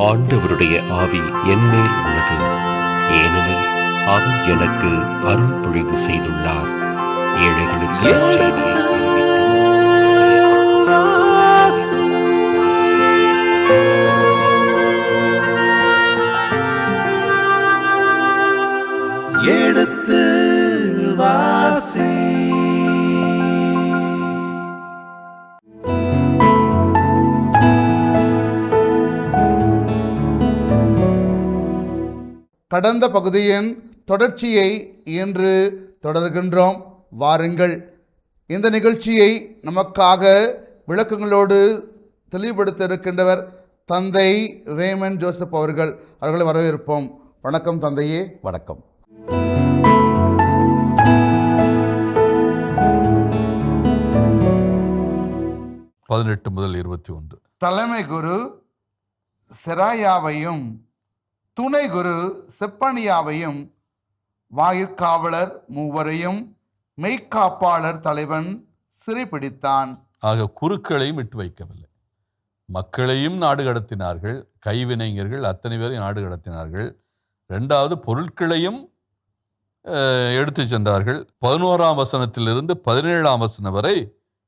ஆண்டவருடைய ஆவி என்மேல் உள்ளது, ஏனெனில் அவர் எனக்கு அருள் பொழிவு செய்துள்ளார். ஏழைகளுக்கு எடுத்து வாசி. கடந்த பகுதியின் தொடர்ச்சியை இன்று தொடர்கின்றோம். வாருங்கள், இந்த நிகழ்ச்சியை நமக்காக விளக்கங்களோடு தெளிவுபடுத்த இருக்கின்றவர் தந்தை ரேமன் ஜோசப் அவர்களை வரவேற்போம். வணக்கம் தந்தையே. வணக்கம். முதல் 21. தலைமை குரு செராயாவையும் துணை குரு செப்பனியாவையும் வாயிற்காவலர் மூவரையும் மெய்க்காப்பாளர் தலைவன் சிறைப்பிடித்தான். ஆக குருக்களையும் விட்டு வைக்கவில்லை, மக்களையும் நாடு கடத்தினார்கள். கைவினைஞர்கள் அத்தனை பேரையும் நாடு கடத்தினார்கள். 2வது பொருட்களையும் எடுத்து சென்றார்கள். 11ஆம் வசனத்திலிருந்து 17ஆம் வசனம் வரை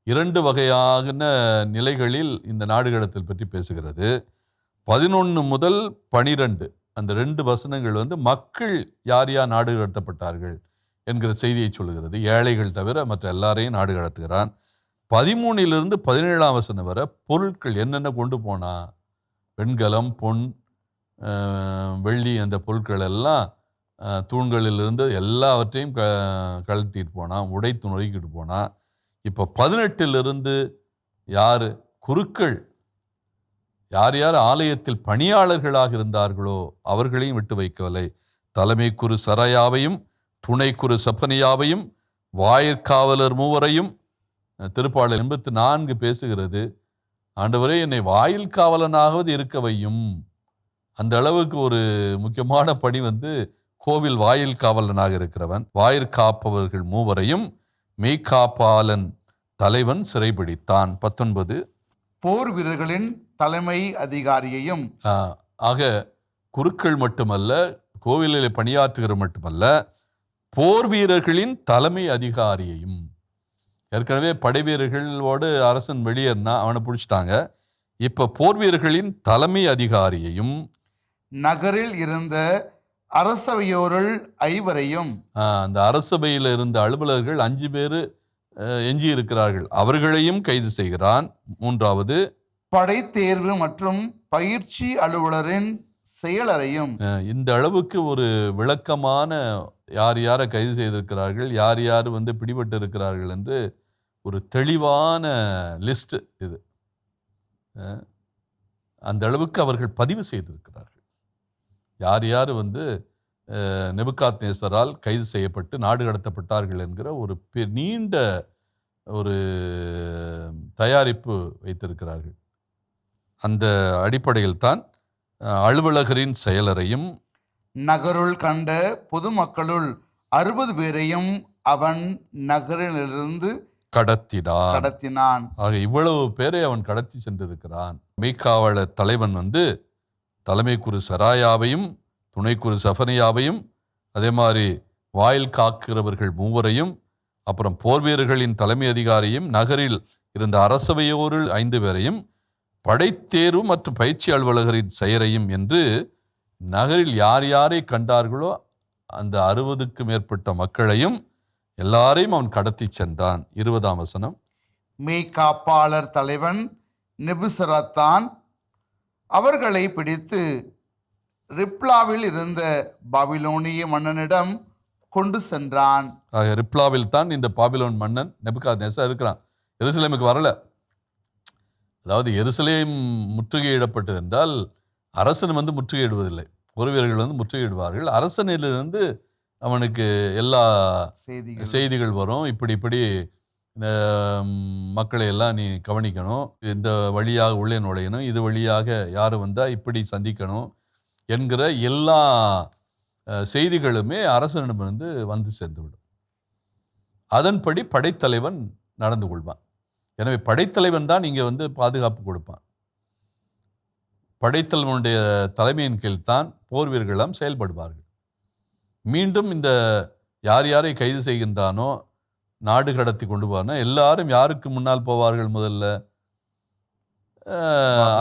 2 வகையான நிலைகளில் இந்த நாடு கடத்தல் பற்றி பேசுகிறது. 11 முதல் 12 அந்த 2 வசனங்கள் மக்கள் யார் யார் நாடு கடத்தப்பட்டார்கள் என்கிற செய்தியை சொல்லுகிறது. ஏழைகள் தவிர மற்ற எல்லாரையும் நாடு கடத்துகிறான். 13லிருந்து 17ஆம் வசனம் வரை பொருட்கள் என்னென்ன கொண்டு போனா, வெண்கலம், பொன், வெள்ளி, அந்த பொருட்கள் எல்லாம் தூண்களிலிருந்து எல்லாவற்றையும் கழட்டிட்டு போனான், உடைத்து நொறுக்கிட்டு போனான். இப்போ 18லிருந்து யார் குருக்கள், யார் யார் ஆலயத்தில் பணியாளர்களாக இருந்தார்களோ அவர்களையும் விட்டு வைக்கவில்லை. தலைமை குரு சராயாவையும் துணை குரு சப்பனியாவையும் வாயிற்காவலர் மூவரையும். திருப்பாடல் 84 பேசுகிறது, ஆண்டவரே என்னை வாயில் காவலனாகவது இருக்க வையும். அந்த அளவுக்கு ஒரு முக்கியமான பணி கோவில் வாயில் காவலனாக இருக்கிறவன். வாயிற்காப்பவர்கள் மூவரையும் மெய்காப்பாளன் தலைவன் சிறைபிடித்தான். 19 போர் வீரர்களின் தலைமை அதிகாரியையும். ஆக குருக்கள் மட்டுமல்ல, கோவிலில் பணியாற்றுகிற மட்டுமல்ல, போர் வீரர்களின் தலைமை அதிகாரியையும். ஏற்கனவே படை வீரர்களோடு அரசன் வெளியேறினா அவனை பிடிச்சிட்டாங்க. இப்போ போர் வீரர்களின் தலைமை அதிகாரியையும். நகரில் இருந்த அரசவையோருள் 5 அந்த அரசபையில் இருந்த அலுவலர்கள் 5 பேர் எஞ்சி இருக்கிறார்கள், அவர்களையும் கைது செய்கிறான். 3வது படை தேர்வு மற்றும் பயிற்சி அலுவலரின் செயலரையும். இந்த அளவுக்கு ஒரு விளக்கமான யார் யாரை கைது செய்திருக்கிறார்கள், யார் யார் பிடிபட்டு இருக்கிறார்கள் என்று ஒரு தெளிவான லிஸ்ட் இது. அந்த அளவுக்கு அவர்கள் பதிவு செய்திருக்கிறார்கள். யார் யார் நேபுகாத்நேசரால் கைது செய்யப்பட்டு நாடு கடத்தப்பட்டார்கள் என்கிற ஒரு நீண்ட ஒரு தயாரிப்பு வைத்திருக்கிறார்கள். அந்த அடிப்படையில் தான் அலுவலகரின் செயலரையும். நகருள் கண்ட பொதுமக்களுள் 60 பேரையும் அவன் நகரிலிருந்து கடத்தினான். ஆக இவ்வளவு பேரை அவன் கடத்தி சென்றிருக்கிறான். மெய்காவலர் தலைவன் தலைமை குரு சராயாவையும் துணை குரு சஃபனியாவையும், அதே மாதிரி வாயில் காக்கிறவர்கள் மூவரையும், அப்புறம் போர் வீரர்களின் தலைமை அதிகாரியும், நகரில் இருந்த அரசவையோரில் 5 பேரையும், படைத்தேர்வு மற்றும் பயிற்சி அலுவலகரின் செயலையும் என்று நகரில் யார் யாரை கண்டார்களோ அந்த 60க்கும் மேற்பட்ட மக்களையும் எல்லாரையும் அவன் கடத்தி சென்றான். 20ஆம் வசனம். மெய்காப்பாளர் தலைவன் நெபுசரத்தான் அவர்களை பிடித்து ரிப்லாவில் இருந்த பாபிலோனிய மன்னனிடம் கொண்டு சென்றான். ரிப்லாவில் தான் இந்த பாபிலோன் மன்னன் நேபுகாத்நேசர் இருக்கிறான். எருசலேமுக்கு வரல. அதாவது எருசலேம் முற்றுகையிடப்பட்டது என்றால் அரசன் முற்றுகையிடுவதில்லை, போர் வீரர்கள் முற்றுகையிடுவார்கள். அரசனிலிருந்து அவனுக்கு எல்லா செய்திகள் வரும். இப்படி மக்களை எல்லாம் நீ கவனிக்கணும், இந்த வழியாக உள்ளே நுழையணும், இது வழியாக யார் வந்தால் இப்படி சந்திக்கணும் என்கிற எல்லா செய்திகளுமே அரசனிடமிருந்து சேர்ந்துவிடும். அதன்படி படைத்தலைவன் நடந்து கொள்வான். எனவே படைத்தலைவன் தான் இங்கே பாதுகாப்பு கொடுப்பான். படைத்தலைவனுடைய தலைமையின் கீழ் தான் போர் வீரர்களெல்லாம் செயல்படுவார்கள். மீண்டும் இந்த யார் யாரை கைது செய்கின்றானோ, நாடு கடத்தி கொண்டு போவானோ எல்லாரும் யாருக்கு முன்னால் போவார்கள்? முதல்ல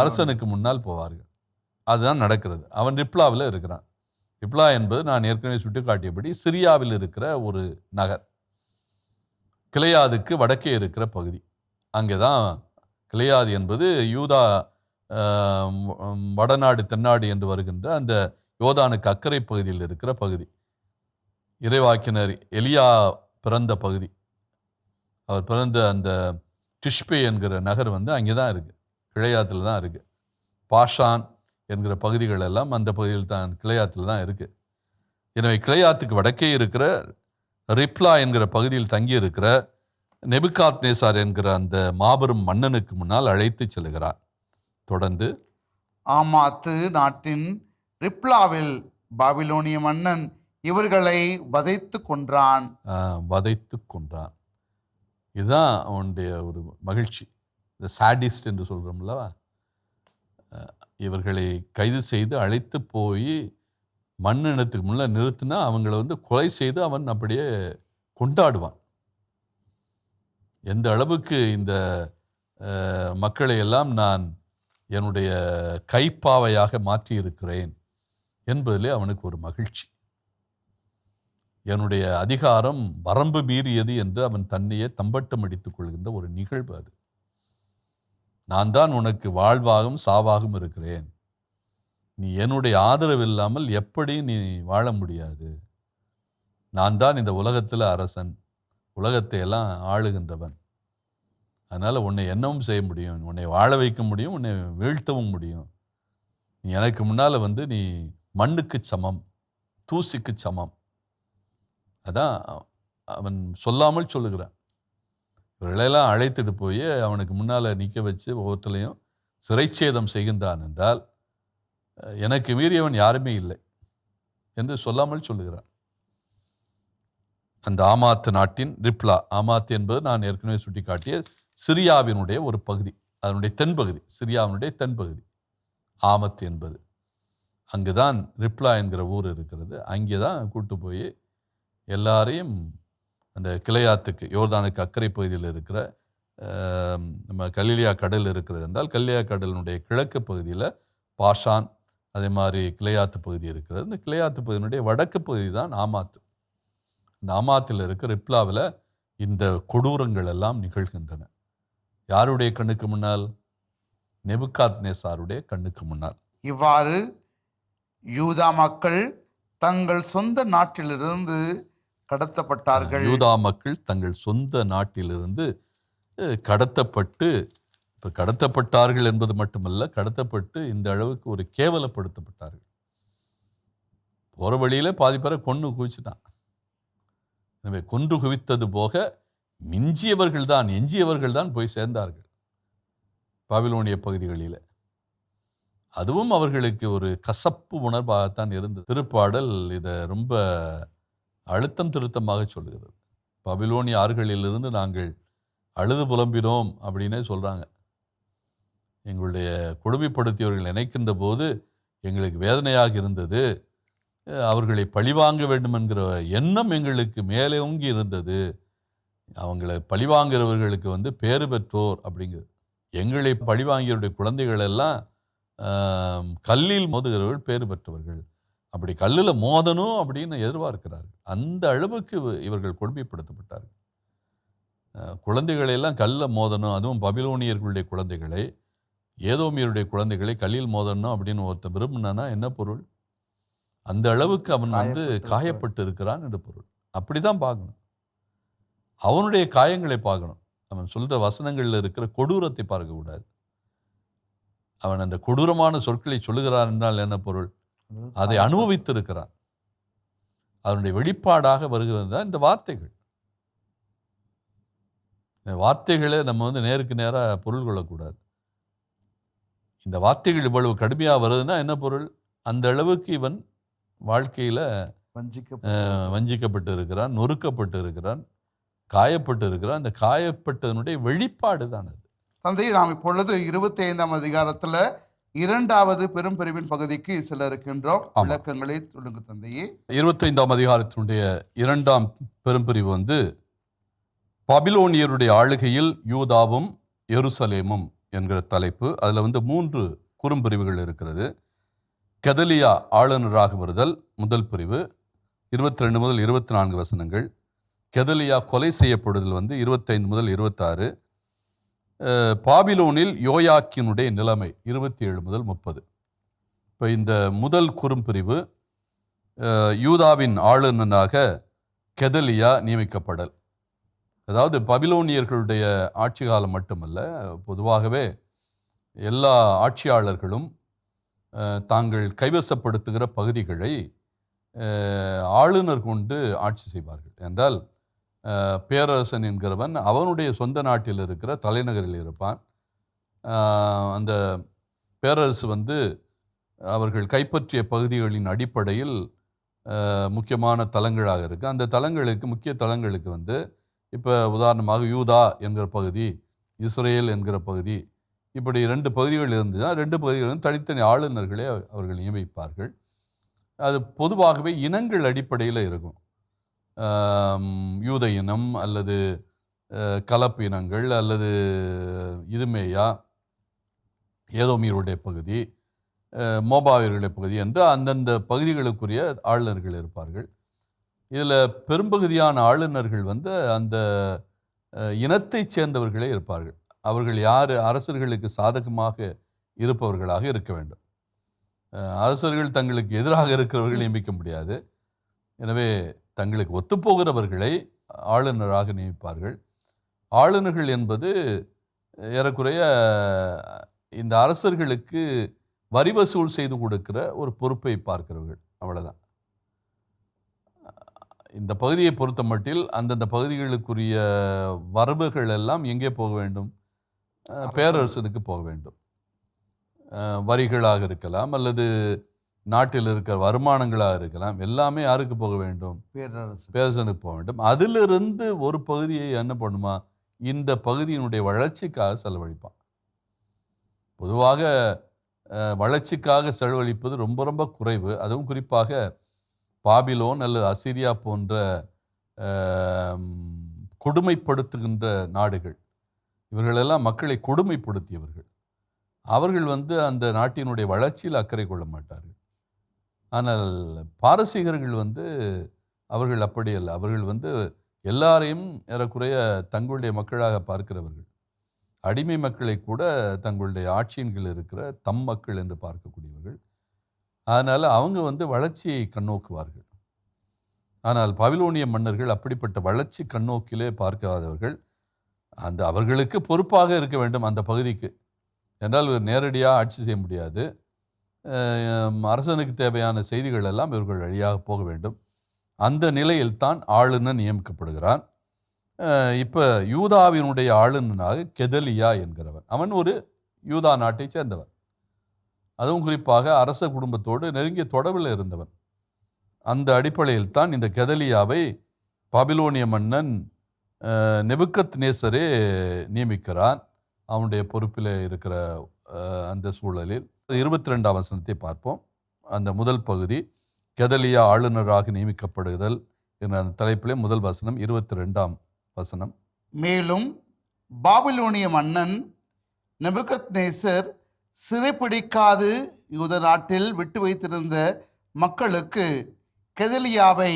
அரசனுக்கு முன்னால் போவார்கள். அதுதான் நடக்கிறது. அவன் ரிப்லாவில் இருக்கிறான். ரிப்லா என்பது நான் ஏற்கனவே சுட்டிக்காட்டியபடி சிரியாவில் இருக்கிற ஒரு நகர். கிளையாதுக்கு வடக்கே இருக்கிற பகுதி. அங்கே தான் கிளையாது என்பது யூதா வடநாடு தென்னாடு என்று வருகின்ற அந்த யோதானுக்கு அக்கறை பகுதியில் இருக்கிற பகுதி. இறைவாக்கினர் எலியா பிறந்த பகுதி. அவர் பிறந்த அந்த டிஷ்பே என்கிற நகர் அங்கே தான் இருக்குது, கிளையாத்தில் தான் இருக்குது. பாஷான் என்கிற பகுதிகள் எல்லாம் அந்த பகுதியில் தான், கிளையாத்தில் தான் இருக்குது. எனவே கிளையாத்துக்கு வடக்கே இருக்கிற ரிப்லா என்கிற பகுதியில் தங்கி இருக்கிற நெபுகாத் நேசார் என்கிற அந்த மாபெரும் மன்னனுக்கு முன்னால் அழைத்து செல்கிறார். தொடர்ந்து ஆமாத்து நாட்டின் ரிப்லாவில் பாபிலோனிய மன்னன் இவர்களை வதைத்து கொன்றான். இதுதான் அவனுடைய ஒரு மகிழ்ச்சி. இந்த சாடிஸ்ட் என்று சொல்கிறோம்ல, இவர்களை கைது செய்து அழைத்து போய் மன்னனத்துக்கு முன்னே நிறுத்தினா அவங்கள கொலை செய்து அவன் அப்படியே கொண்டாடுவான். எந்த அளவுக்கு இந்த மக்களை எல்லாம் நான் என்னுடைய கைப்பாவையாக மாற்றி இருக்கிறேன் என்பதிலே அவனுக்கு ஒரு மகிழ்ச்சி. என்னுடைய அதிகாரம் வரம்பு மீறியது என்று அவன் தன்னையே தம்பட்டம் அடித்துக் கொள்கின்ற ஒரு நிகழ்வு அது. நான் தான் உனக்கு வாழ்வாகவும் சாவாகவும் இருக்கிறேன், நீ என்னுடைய ஆதரவு இல்லாமல் எப்படி நீ வாழ முடியாது, நான் தான் இந்த உலகத்தில் அரசன், உலகத்தை எல்லாம் ஆளுகின்றவன், அதனால் உன்னை என்னவும் செய்ய முடியும், உன்னை வாழ வைக்க முடியும், உன்னை வீழ்த்தவும் முடியும். நீ எனக்கு முன்னால் நீ மண்ணுக்கு சமம், தூசிக்கு சமம். அதான் அவன் சொல்லாமல் சொல்லுகிறான். இவர்களெல்லாம் அழைத்துட்டு போய் அவனுக்கு முன்னால் நிற்க வச்சு ஒவ்வொருத்தரையும் சிறைச்சேதம் செய்கின்றான் என்றால் எனக்கு மீறியவன் யாருமே இல்லை என்று சொல்லாமல் சொல்லுகிறான். அந்த ஆமாத்து நாட்டின் ரிப்லா, ஆமாத்து என்பது நான் ஏற்கனவே சுட்டி காட்டிய சிரியாவினுடைய ஒரு பகுதி, அதனுடைய தென்பகுதி, சிரியாவினுடைய தென்பகுதி ஆமத்து என்பது. அங்குதான் ரிப்லா என்கிற ஊர் இருக்கிறது. அங்கே தான் கூட்டு போய் எல்லாரையும் அந்த கிளையாத்துக்கு, யோர்தானுக்கு அக்கறை பகுதியில் இருக்கிற நம்ம கலிலியா கடல் இருக்கிறது என்றால் கலிலியா கடலினுடைய கிழக்கு பகுதியில் பாஷான், அதே மாதிரி கிளையாத்து பகுதி இருக்கிறது. இந்த கிளையாத்து பகுதியினுடைய வடக்கு பகுதி தான் ஆமாத்து. இந்த ஆமாத்தில் இருக்கிற ரிப்லாவில் இந்த கொடூரங்கள் எல்லாம் நிகழ்கின்றன. யாருடைய கண்ணுக்கு முன்னால்? நெபுகாத் நேசாருடைய கண்ணுக்கு முன்னால். இவ்வாறு யூதா மக்கள் தங்கள் சொந்த நாட்டிலிருந்து கடத்தப்பட்டார்கள். யூதா மக்கள் தங்கள் சொந்த நாட்டிலிருந்து கடத்தப்பட்டு, இப்போ கடத்தப்பட்டார்கள் என்பது மட்டுமல்ல, கடத்தப்பட்டு இந்த அளவுக்கு ஒரு கேவலப்படுத்தப்பட்டார்கள். போகிற வழியில் பாதி பேரை கொன்று குவிச்சுட்டான். எனவே கொன்று குவித்தது போக எஞ்சியவர்கள் தான் போய் சேர்ந்தார்கள் பாபிலோனிய பகுதிகளில். அதுவும் அவர்களுக்கு ஒரு கசப்பு உணர்வாகத்தான் இருந்தது. திருப்பாடல் இதை ரொம்ப அழுத்தம் திருத்தமாக சொல்லுகிறது. பாபிலோனிய ஆறுகளிலிருந்து நாங்கள் அழுது புலம்பினோம் அப்படின்னே சொல்கிறாங்க. எங்களுடைய கொடுமைப்படுத்தியவர்கள் நினைக்கின்ற போது எங்களுக்கு வேதனையாக இருந்தது, அவர்களை பழிவாங்க வேண்டும் என்கிற எண்ணம் எங்களுக்கு மேலே ஓங்கி இருந்தது, அவங்களை பழிவாங்கிறவர்களுக்கு பேறு பெற்றோர் அப்படிங்கிறது. எங்களை பழிவாங்கியவருடைய குழந்தைகள் எல்லாம் கல்லில் மோதுகிறவர்கள் பேறு பெற்றவர்கள், அப்படி கல்லில் மோதணும் அப்படின்னு எதிர்பார்க்கிறார்கள். அந்த அளவுக்கு இவர்கள் கொடுமைப்படுத்தப்பட்டார்கள். குழந்தைகளெல்லாம் கல்லில் மோதணும், அதுவும் பபிலோனியர்களுடைய குழந்தைகளை, ஏதோமியருடைய குழந்தைகளை கல்லில் மோதணும் அப்படின்னு ஒருத்தர் விரும்பினானா என்ன பொருள்? அந்த அளவுக்கு அவன் காயப்பட்டு இருக்கிறான் என்று பொருள். அப்படிதான் பார்க்கணும், அவனுடைய காயங்களை பார்க்கணும். அவன் சொல்ற வசனங்களில் இருக்கிற கொடூரத்தை பார்க்கக்கூடாது. அவன் அந்த கொடூரமான சொற்களை சொல்லுகிறான் என்றால் என்ன பொருள்? அதை அனுபவித்திருக்கிறான். அதனுடைய வெளிப்பாடாக வருகிறது தான் இந்த வார்த்தைகள். இந்த வார்த்தைகளை நம்ம நேருக்கு நேராக பொருள் கொள்ளக்கூடாது. இந்த வார்த்தைகள் இவ்வளவு கடுமையாக வருதுன்னா என்ன பொருள்? அந்த அளவுக்கு இவன் வாழ்க்கையில் வஞ்சிக்கப்பட்டு இருக்கிறான், நொறுக்கப்பட்டு இருக்கிறான், காயப்பட்டு இருக்கிறான். அந்த காயப்பட்டதனுடைய வெளிப்பாடு தான் அது. தந்தை, நாம் இப்பொழுது 25ஆம் அதிகாரத்தில் இரண்டாவது பெரும் பிரிவின் பகுதிக்கு சில இருக்கின்றோம். ஆமா. விளக்கங்களை சொல்லுங்க தந்தையே. 25ஆம் அதிகாரத்தினுடைய 2ஆம் பெரும்பிரிவு வந்து பபிலோனியருடைய ஆளுகையில் யூதாவும் எருசலேமும் என்கிற தலைப்பு. அதில் வந்து 3 குறும்பிரிவுகள் இருக்கிறது. கெதலியா ஆளுநராக வருதல் முதல் பிரிவு, 22 முதல் 24 வசனங்கள். கெதலியா கொலை செய்யப்படுதல் வந்து 25 முதல் 26. பாபிலோனில் யோயாக்கினுடைய நிலைமை 27 முதல் 30. இப்போ இந்த முதல் குறும்பிரிவு யூதாவின் ஆளுநனாக கெதலியா நியமிக்கப்படல். அதாவது பபிலோனியர்களுடைய ஆட்சி காலம் மட்டுமல்ல, பொதுவாகவே எல்லா ஆட்சியாளர்களும் தாங்கள் கைவசப்படுத்துகிற பகுதிகளை ஆளுநர் கொண்டு ஆட்சி செய்வார்கள். என்றால் பேரரசன் என்கிறவன் அவனுடைய சொந்த நாட்டில் இருக்கிற தலைநகரில் இருப்பான். அந்த பேரரசு வந்து அவர்கள் கைப்பற்றிய பகுதிகளின் அடிப்படையில் முக்கியமான தலங்களாக இருக்குது. அந்த தலங்களுக்கு, முக்கிய தலங்களுக்கு வந்து இப்போ உதாரணமாக யூதா என்கிற பகுதி, இஸ்ரேல் என்கிற பகுதி, இப்படி 2 பகுதிகள் இருந்துச்சுன்னா 2 பகுதிகளும் தனித்தனி ஆளுநர்களே அவர்கள் நியமிப்பார்கள். அது பொதுவாகவே இனங்கள் அடிப்படையில் இருக்கும். யூத இனம் அல்லது கலப்பு இனங்கள் அல்லது இதுமேயா, ஏதோமியருடைய பகுதி, மோபாவியருடைய பகுதி என்று அந்தந்த பகுதிகளுக்குரிய ஆளுநர்கள் இருப்பார்கள். இதில் பெரும்பகுதியான ஆளுநர்கள் வந்து அந்த இனத்தைச் சேர்ந்தவர்களே இருப்பார்கள். அவர்கள் யார் அரசர்களுக்கு சாதகமாக இருப்பவர்களாக இருக்க வேண்டும். அரசர்கள் தங்களுக்கு எதிராக இருக்கிறவர்கள் நியமிக்க முடியாது. எனவே தங்களுக்கு ஒத்துப்போகிறவர்களை ஆளுநராக நியமிப்பார்கள். ஆளுநர்கள் என்பது ஏறக்குறைய இந்த அரசர்களுக்கு வரி வசூல் செய்து கொடுக்கிற ஒரு பொறுப்பை பார்க்கிறவர்கள், அவ்வளோதான். இந்த பகுதியை பொறுத்த மட்டில் அந்தந்த பகுதிகளுக்குரிய வரவுகள் எல்லாம் எங்கே போக வேண்டும்? பேரரசனுக்கு போக வேண்டும். வரிகளாக இருக்கலாம் அல்லது நாட்டில் இருக்கிற வருமானங்களாக இருக்கலாம். எல்லாமே யாருக்கு போக வேண்டும்? பேரரசனுக்கு போக வேண்டும். அதிலிருந்து ஒரு பகுதியை என்ன பண்ணுமா, இந்த பகுதியினுடைய வளர்ச்சிக்காக செலவழிப்பான். பொதுவாக வளர்ச்சிக்காக செலவழிப்பது ரொம்ப ரொம்ப குறைவு. அதுவும் குறிப்பாக பாபிலோன் அல்லது அசிரியா போன்ற கொடுமைப்படுத்துகின்ற நாடுகள், இவர்களெல்லாம் மக்களை கொடுமைப்படுத்தியவர்கள். அவர்கள் வந்து அந்த நாட்டினுடைய வளர்ச்சியில் அக்கறை கொள்ள மாட்டார்கள். ஆனால் பாரசீகர்கள் வந்து அவர்கள் அப்படி அல்ல. அவர்கள் வந்து எல்லாரையும் ஏறக்குறைய தங்களுடைய மக்களாக பார்க்கிறவர்கள். அடிமை மக்களை கூட தங்களுடைய ஆட்சியின் கீழ் இருக்கிற தம் மக்கள் என்று பார்க்கக்கூடியவர்கள். அதனால் அவங்க வந்து வளர்ச்சியை கண்ணோக்குவார்கள். ஆனால் பபிலோனிய மன்னர்கள் அப்படிப்பட்ட வளர்ச்சி கண்ணோக்கிலே பார்க்காதவர்கள். அந்த அவர்களுக்கு பொறுப்பாக இருக்க வேண்டும் அந்த பகுதிக்கு. என்றால் நேரடியாக ஆட்சி செய்ய முடியாது. அரசனுக்கு தேவையான செய்திகள் எல்லாம் இவர்கள் வழியாக போக வேண்டும். அந்த நிலையில் தான் ஆளுநர் நியமிக்கப்படுகிறான். இப்போ யூதாவினுடைய ஆளுநனாக கெதலியா என்கிறவன், அவன் ஒரு யூதா நாட்டை சேர்ந்தவன். அதுவும் குறிப்பாக அரச குடும்பத்தோடு நெருங்கிய தொடர்பில் இருந்தவன். அந்த அடிப்படையில் தான் இந்த கெதலியாவை பாபிலோனிய மன்னன் நெபுக்கத்நேசரே நியமிக்கிறான் அவனுடைய பொறுப்பில் இருக்கிற அந்த சூழலில். 22ஆம் வசனத்தை பார்ப்போம். அந்த முதல் பகுதி கெதலியா ஆளுநராக நியமிக்கப்படுதல் என்ற அந்த தலைப்பிலே முதல் வசனம் 22ஆம் வசனம். மேலும் பாபிலோனிய மன்னன் நெபுக்கத்நேசர் சிறைப்பிடிக்காது யூத நாட்டில் விட்டு வைத்திருந்த மக்களுக்கு கெதலியாவை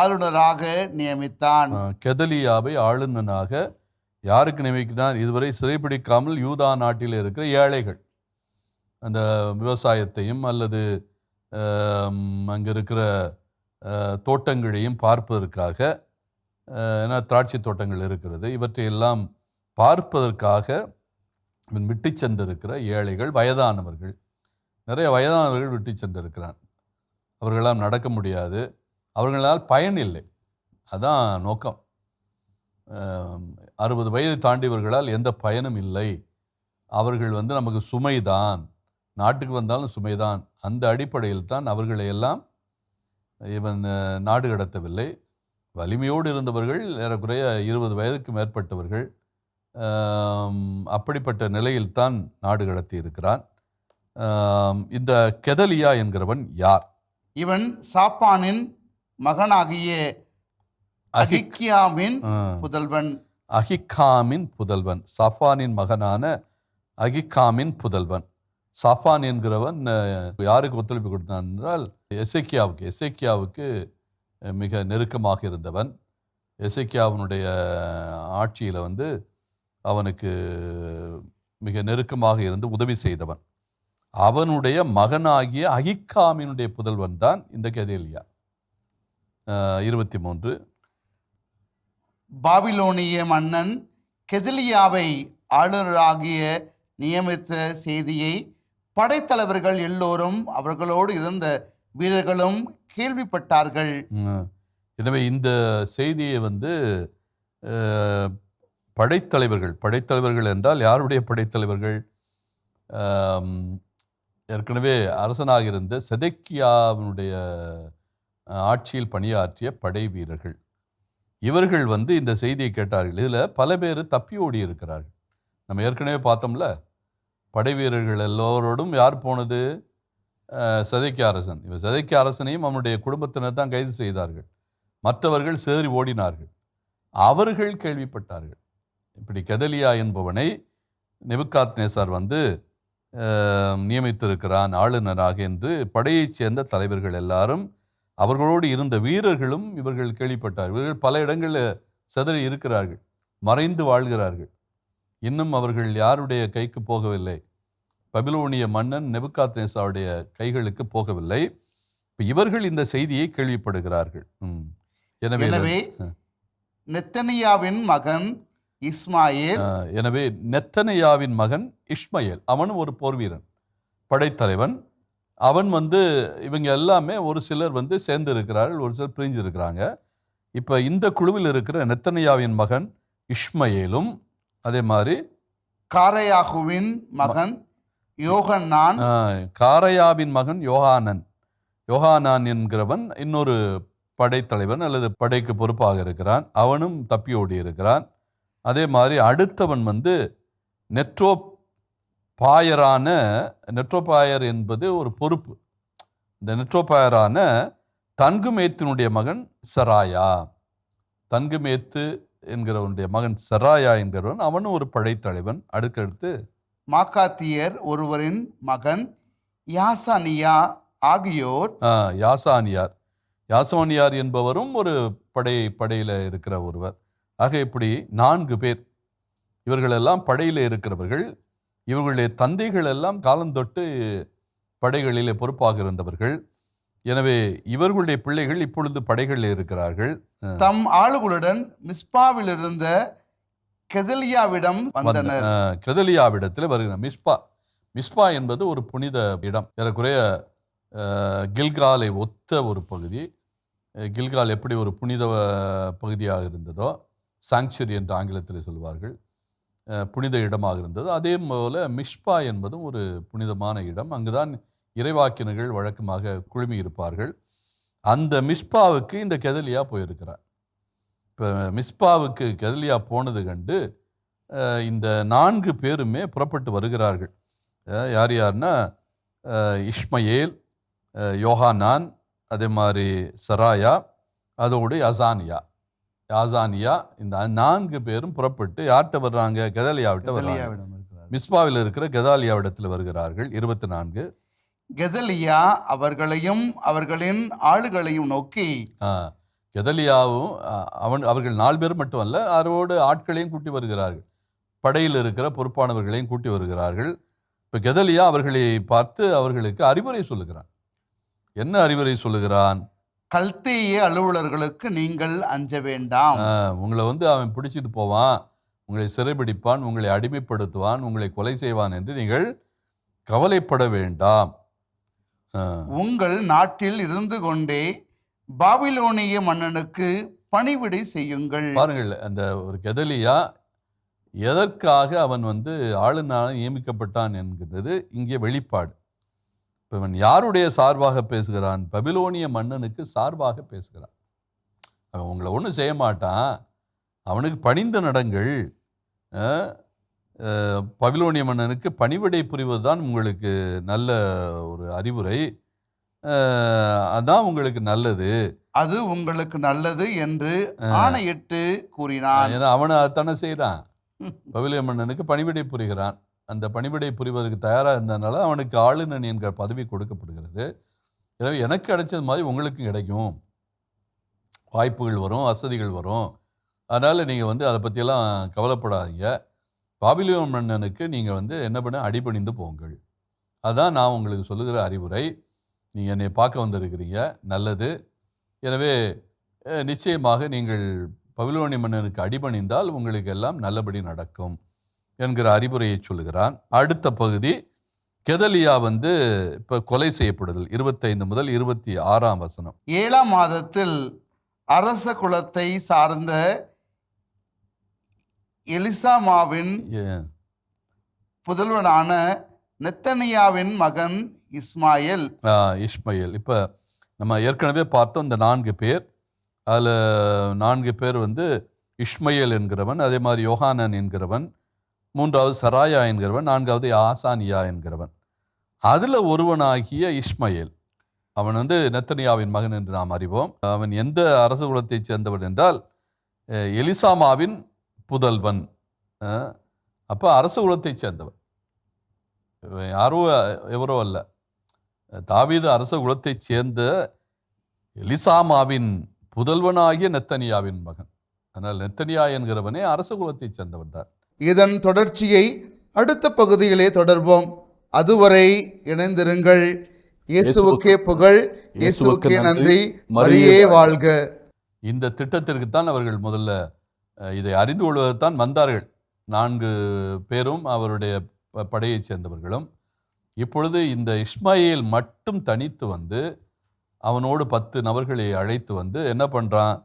ஆளுநராக நியமித்தான். கெதலியாவை ஆளுநராக யாருக்கு நியமிக்கிறார்? இதுவரை சிறைப்பிடிக்காமல் யூதா நாட்டில் இருக்கிற ஏழைகள், அந்த விவசாயத்தையும் அல்லது அங்கே இருக்கிற தோட்டங்களையும் பார்ப்பதற்காக, ஏன்னா திராட்சை தோட்டங்கள் இருக்கிறது, இவற்றையெல்லாம் பார்ப்பதற்காக விட்டு சென்றிருக்கிற ஏழைகள், வயதானவர்கள், நிறைய வயதானவர்கள் விட்டு சென்றிருக்கிறான். அவர்களால் நடக்க முடியாது, அவர்களால் பயன் இல்லை. அதான் நோக்கம். 60 வயது தாண்டியவர்களால் எந்த பயனும் இல்லை. அவர்கள் வந்து நமக்கு சுமைதான், நாட்டுக்கு வந்தாலும் சுமைதான். அந்த அடிப்படையில் தான் அவர்களை எல்லாம் இவன் நாடு கடத்தவில்லை. வலிமையோடு இருந்தவர்கள் ஏறக்குறைய 20 வயதுக்கு மேற்பட்டவர்கள். அப்படிப்பட்ட நிலையில்தான் நாடு கடத்தி இருக்கிறான். இந்த கெதலியா என்கிறவன் யார்? இவன் சாப்பானின் மகனாகிய அகிக்கியாமின் புதல்வன். அகிக்காமின் புதல்வன், சாப்பானின் மகனான அகிக்காமின் புதல்வன். சாப்பான் என்கிறவன் யாருக்கு ஒத்துழைப்பு கொடுத்தான் என்றால் எசேக்கியாவுக்கு மிக நெருக்கமாக இருந்தவன். எசேக்கியாவினுடைய ஆட்சியில் அவனுக்கு மிக நெருக்கமாக இருந்து உதவி செய்தவன். அவனுடைய மகனாகிய அகிக்காமினுடைய புதல்வன் தான் இந்த கெதலியா. 23 பாபிலோனிய மன்னன் கெதலியாவை ஆளுநராகிய நியமித்த செய்தியை படைத்தலைவர்கள் எல்லோரும் அவர்களோடு இருந்த வீரர்களும் கேள்விப்பட்டார்கள். எனவே இந்த செய்தியை படைத்தலைவர்கள் என்றால் யாருடைய படைத்தலைவர்கள்? ஏற்கனவே அரசனாக இருந்த செதக்கியாவினுடைய ஆட்சியில் பணியாற்றிய படை வீரர்கள். இவர்கள் இந்த செய்தியை கேட்டார்கள். இதில் பல பேர் தப்பி ஓடி இருக்கிறார்கள். நம்ம ஏற்கனவே பார்த்தோம்ல, படை வீரர்கள் எல்லோரோடும் யார் போனது? செதக்கியா அரசன். இவர் செதக்கியா அரசனையும் அவனுடைய குடும்பத்தினர் தான் கைது செய்தார்கள். மற்றவர்கள் சிதறி ஓடினார்கள். அவர்கள் கேள்விப்பட்டார்கள், இப்படி கெதலியா என்பவனை நேபுகாத்நேசார் நியமித்திருக்கிறான் ஆளுநராக என்று. படையைச் சேர்ந்த தலைவர்கள் எல்லாரும், அவர்களோடு இருந்த வீரர்களும் இவர்கள் கேள்விப்பட்டார்கள். இவர்கள் பல இடங்களில் சிதறி இருக்கிறார்கள், மறைந்து வாழ்கிறார்கள். இன்னும் அவர்கள் யாருடைய கைக்கு போகவில்லை? பபிலோனிய மன்னன் நேபுகாத்நேசாருடைய கைகளுக்கு போகவில்லை. இவர்கள் இந்த செய்தியை கேள்விப்படுகிறார்கள். எனவே நெத்தனியாவின் மகன் இஸ்மாயேல் எனவே நெத்தனியாவின் மகன் இஸ்மாயேல், அவனும் ஒரு போர் வீரன், படைத்தலைவன். அவன் இவங்க எல்லாமே ஒரு சிலர் சேர்ந்து இருக்கிறார்கள், ஒரு சிலர் பிரிஞ்சு இருக்கிறாங்க. இப்போ இந்த குழுவில் இருக்கிற நெத்தனியாவின் மகன் இஸ்மாயேலும், அதே மாதிரி காரையாகுவின் மகன் யோகன்னான், காரையாவின் மகன் யோகானான் என்கிறவன் இன்னொரு படைத்தலைவன் அல்லது படைக்கு பொறுப்பாக இருக்கிறான். அவனும் தப்பியோடி இருக்கிறான். அதே மாதிரி அடுத்தவன் நெட்ரோபாயர் என்பது ஒரு பொறுப்பு. இந்த நெட்ரோபாயரான தன்குமேத்தினுடைய மகன் செராயா, தன்குமேத்து என்கிறவனுடைய மகன் செராயா என்கிறவன், அவனும் ஒரு படைத்தலைவன். அடுத்தடுத்து மாக்காத்தியர் ஒருவரின் மகன் யாசானியா ஆகியோர். யாசானியார் என்பவரும் ஒரு படையில் இருக்கிற ஒருவர். ஆக இப்படி 4 பேர். இவர்களெல்லாம் படையில் இருக்கிறவர்கள். இவர்களுடைய தந்தைகள் எல்லாம் காலந்தொட்டு படைகளிலே பொறுப்பாக இருந்தவர்கள். எனவே இவர்களுடைய பிள்ளைகள் இப்பொழுது படைகளில் இருக்கிறார்கள். தம் ஆளுகளுடன் மிஸ்பாவில் இருந்த கெதலியாவிடம் வந்தனர். கெதலியாவிடத்தில் வருகிறார். மிஸ்பா என்பது ஒரு புனித இடம். ஏறக்குறைய கில்காலை ஒத்த ஒரு பகுதி. கில்கால் எப்படி ஒரு புனித பகுதியாக இருந்ததோ, சாங்சுரி என்று ஆங்கிலத்தில் சொல்வார்கள், புனித இடமாக இருந்தது, அதே போல மிஸ்பா என்பதும் ஒரு புனிதமான இடம். அங்குதான் இறைவாக்கினர்கள் வழக்கமாக குழுமி இருப்பார்கள். அந்த மிஸ்பாவுக்கு இந்த கெதலியா போயிருக்கிறார். இப்போ மிஸ்பாவுக்கு கெதலியா போனது கண்டு இந்த 4 பேருமே புறப்பட்டு வருகிறார்கள். யார்னா இஸ்மாயேல், யோகானான், அதே மாதிரி செராயா, அதோடு யாசானியா, இந்த 4 பேரும் புறப்பட்டு யார்கிட்ட வர்றாங்க? கெதலியாவிட்ட வர்றாங்க. மிஸ்பாவில் இருக்கிற கெதாலியாவிடத்தில் வருகிறார்கள். 24 கெதலியா அவர்களையும் அவர்களின் ஆளுகளையும் நோக்கி, கெதலியாவும் அவர்கள் 4 பேர் மட்டுமல்ல, அவரோடு ஆட்களையும் கூட்டி வருகிறார்கள், படையில் இருக்கிற பொறுப்பானவர்களையும் கூட்டி வருகிறார்கள். இப்போ கெதலியா அவர்களை பார்த்து அவர்களுக்கு அறிவுரை சொல்லுகிறான். என்ன அறிவுரை சொல்லுகிறான்? கல்தேய அலுவலர்களுக்கு நீங்கள் அஞ்ச வேண்டாம். உங்களை அவன் பிடிச்சிட்டு போவான், உங்களை சிறைபிடிப்பான், உங்களை அடிமைப்படுத்துவான், உங்களை கொலை செய்வான் என்று நீங்கள் கவலைப்பட வேண்டாம். உங்கள் நாட்டில் இருந்து கொண்டே பாபிலோனிய மன்னனுக்கு பணிவிடை செய்யுங்கள். பாருங்கள், அந்த ஒரு கெதலியா எதற்காக அவன் ஆளுநராக நியமிக்கப்பட்டான் என்கிறது இங்கே வெளிப்பாடு. இப்போ அவன் யாருடைய சார்பாக பேசுகிறான்? பபிலோனிய மன்னனுக்கு சார்பாக பேசுகிறான். அவன் உங்களை ஒன்றும் செய்ய மாட்டான், அவனுக்கு பணிந்து நடங்கள், பபிலோனிய மன்னனுக்கு பணிவிடை புரிவது தான் உங்களுக்கு நல்ல ஒரு அறிவுரை. அதான் உங்களுக்கு நல்லது. அது உங்களுக்கு நல்லது என்று ஆணையிட்டு கூறினான். ஏன்னா அவனை அதானே செய்கிறான். பபிலோனிய மன்னனுக்கு பணிவிடை புரிகிறான். அந்த பணிவிடை புரிவதற்கு தயாராக இருந்ததுனால அவனுக்கு ஆளுநன் என்கிற பதவி கொடுக்கப்படுகிறது. எனவே எனக்கு கிடைச்சது மாதிரி உங்களுக்கும் கிடைக்கும், வாய்ப்புகள் வரும், வசதிகள் வரும். அதனால் நீங்கள் வந்து அதை பற்றியெல்லாம் கவலைப்படாதீங்க. பாபிலோன் மன்னனுக்கு நீங்கள் வந்து என்ன பண்ண, அடிபணிந்து போங்கள். அதான் நான் உங்களுக்கு சொல்லுகிற அறிவுரை. நீங்கள் என்னை பார்க்க வந்திருக்கிறீங்க, நல்லது. எனவே நிச்சயமாக நீங்கள் பபிலோனிய மன்னனுக்கு அடிபணிந்தால் உங்களுக்கு எல்லாம் நல்லபடி நடக்கும் என்கிற அறிவுரையை சொல்லுகிறான். அடுத்த பகுதி, கெதலியா வந்து இப்போ கொலை செய்யப்படுதல். 25 முதல் 26 வசனம். 7ஆம் மாதத்தில் அரச குலத்தை சார்ந்த எலிசாமாவின் புதல்வனான நெத்தனியாவின் மகன் இஸ்மாயேல். இப்போ நம்ம ஏற்கனவே பார்த்தோம் இந்த 4 பேர். அதில் 4 பேர் வந்து இஸ்மாயேல் என்கிறவன், அதே மாதிரி யோகானன் என்கிறவன், 3வது சராயா என்கிறவன், 4வது ஆசானியா என்கிறவன். அதில் ஒருவனாகிய இஸ்மாயேல், அவன் வந்து நெத்தனியாவின் மகன் என்று நாம் அறிவோம். அவன் எந்த அரச குலத்தைச் சேர்ந்தவன் என்றால் எலிசாமாவின் புதல்வன். அப்போ அரச குலத்தைச் சேர்ந்தவன், யாரோ எவரோ அல்ல, தாவீது அரச குலத்தைச் சேர்ந்த எலிசாமாவின் புதல்வனாகிய நெத்தனியாவின் மகன். அதனால் நெத்தனியா என்கிறவனே அரச குலத்தைச் சேர்ந்தவன் தான். இதன் தொடர்ச்சியை அடுத்த பகுதியிலே தொடர்வோம். அதுவரை இணைந்திருங்கள். இயேசுவுக்கே புகழ், இயேசுவுக்கே நன்றி, மரியே வாழ்க. இந்த திட்டத்திற்குத்தான் அவர்கள் முதல்ல இதை அறிந்து கொள்வதற்தான் வந்தார்கள். 4 பேரும் அவருடைய படையைச் சேர்ந்தவர்களும். இப்பொழுது இந்த இஸ்மாயேல் மட்டும் தனித்து வந்து அவனோடு 10 நபர்களை அழைத்து வந்து என்ன பண்ணுறான்,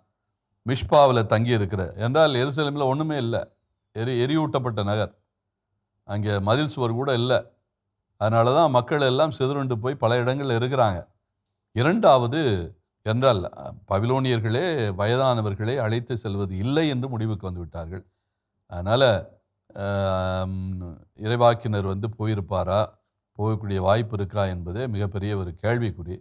மிஷ்பாவில் தங்கி இருக்கிற, என்றால் எருசலேமில் ஒன்றுமே இல்லை, எரியூட்டப்பட்ட நகர், அங்கே மதில் சுவர் கூட இல்லை. அதனால தான் மக்கள் எல்லாம் சிதறுண்டு போய் பல இடங்களில் இருக்கிறாங்க. 2வது என்றால் பபிலோனியர்களே வயதானவர்களை அழைத்து செல்வது இல்லை என்று முடிவுக்கு வந்து விட்டார்கள். அதனால் இறைவாக்கினர் வந்து போயிருப்பாரா, போகக்கூடிய வாய்ப்பு இருக்கா என்பதே மிகப்பெரிய ஒரு கேள்விக்குறி.